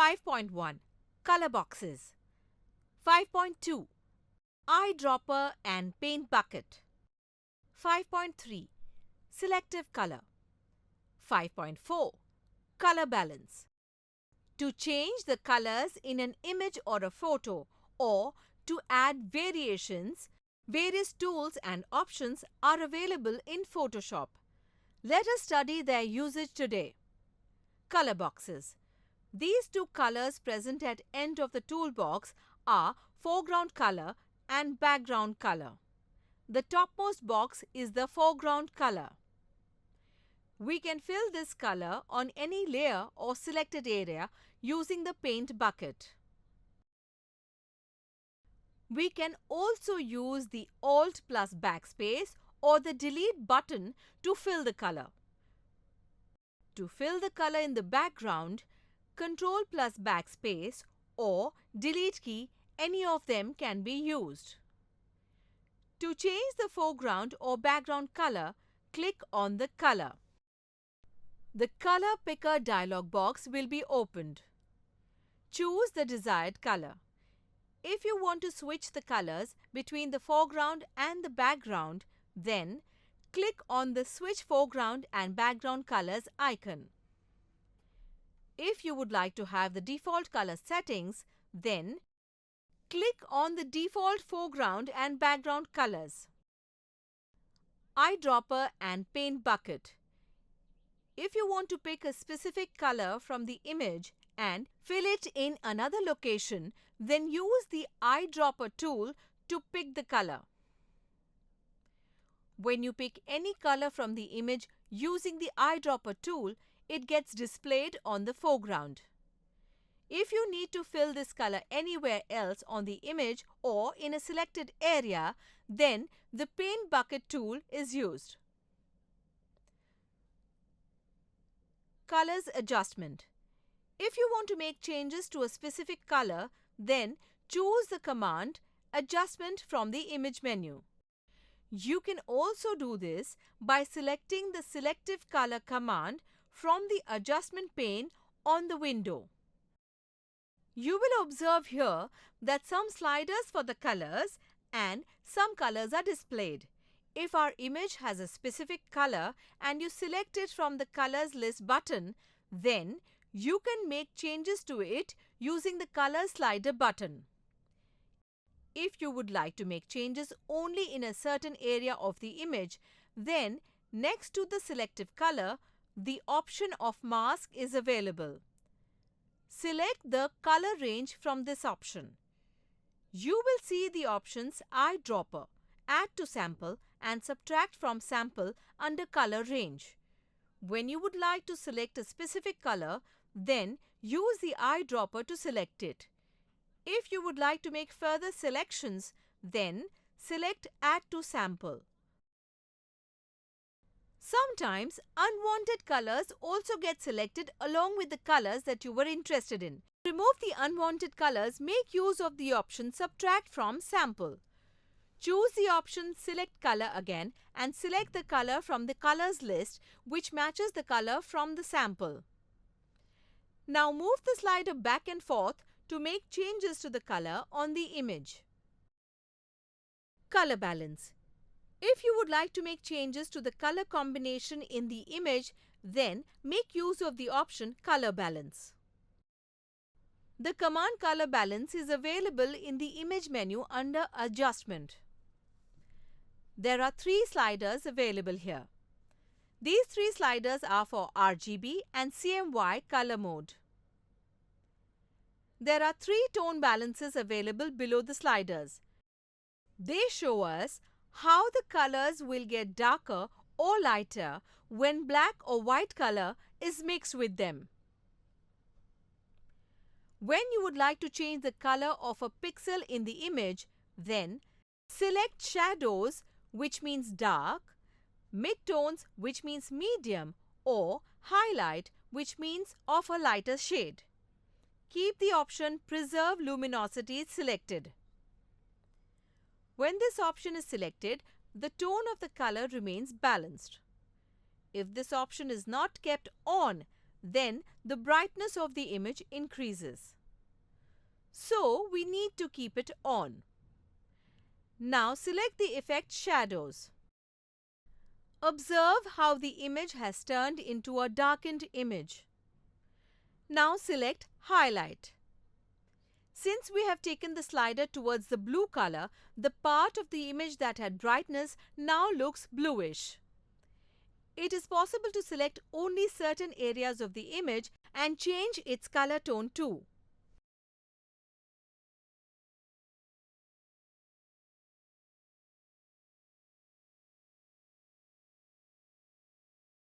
5.1 Color Boxes. 5.2 Eyedropper and Paint Bucket. 5.3 Selective Color. 5.4 Color Balance. To change the colors in an image or a photo, or to add variations, various tools and options are available in Photoshop. Let us study their usage today. Color boxes. These two colors present at end of the toolbox are foreground color and background color. The topmost box is the foreground color. We can fill this color on any layer or selected area using the paint bucket. We can also use the Alt plus backspace or the delete button to fill the color. To fill the color in the background, Ctrl plus backspace or delete key, any of them can be used. To change the foreground or background color, click on the color. The Color Picker dialog box will be opened. Choose the desired color. If you want to switch the colors between the foreground and the background, then click on the Switch Foreground and Background Colors icon. If you would like to have the default color settings, then click on the default foreground and background colors. Eyedropper and Paint Bucket. If you want to pick a specific color from the image and fill it in another location, then use the Eyedropper tool to pick the color. When you pick any color from the image using the Eyedropper tool, it gets displayed on the foreground. If you need to fill this color anywhere else on the image or in a selected area, then the Paint Bucket tool is used. Colors Adjustment. If you want to make changes to a specific color, then choose the command Adjustment from the image menu. You can also do this by selecting the Selective Color command from the adjustment pane on the window. You will observe here that some sliders for the colors and some colors are displayed. If our image has a specific color and you select it from the Colors List button, then you can make changes to it using the Color Slider button. If you would like to make changes only in a certain area of the image, then next to the selective color, the option of mask is available. Select the color range from this option. You will see the options Eyedropper, Add to Sample and Subtract from Sample under Color Range. When you would like to select a specific color, then use the Eyedropper to select it. If you would like to make further selections, then select Add to Sample. Sometimes unwanted colors also get selected along with the colors that you were interested in. To remove the unwanted colors, make use of the option Subtract from Sample. Choose the option Select Color again and select the color from the colors list which matches the color from the sample. Now move the slider back and forth to make changes to the color on the image. Color Balance. If you would like to make changes to the color combination in the image, then make use of the option Color Balance. The command Color Balance is available in the image menu under Adjustment. There are 3 sliders available here. These 3 sliders are for RGB and CMY color mode. There are 3 tone balances available below the sliders. They show us how the colors will get darker or lighter when black or white color is mixed with them. When you would like to change the color of a pixel in the image, then select Shadows, which means dark, Midtones, which means medium, or Highlight, which means of a lighter shade. Keep the option Preserve Luminosity selected. When this option is selected, the tone of the color remains balanced. If this option is not kept on, then the brightness of the image increases. So we need to keep it on. Now select the effect Shadows. Observe how the image has turned into a darkened image. Now select Highlight. Since we have taken the slider towards the blue color, the part of the image that had brightness now looks bluish. It is possible to select only certain areas of the image and change its color tone too.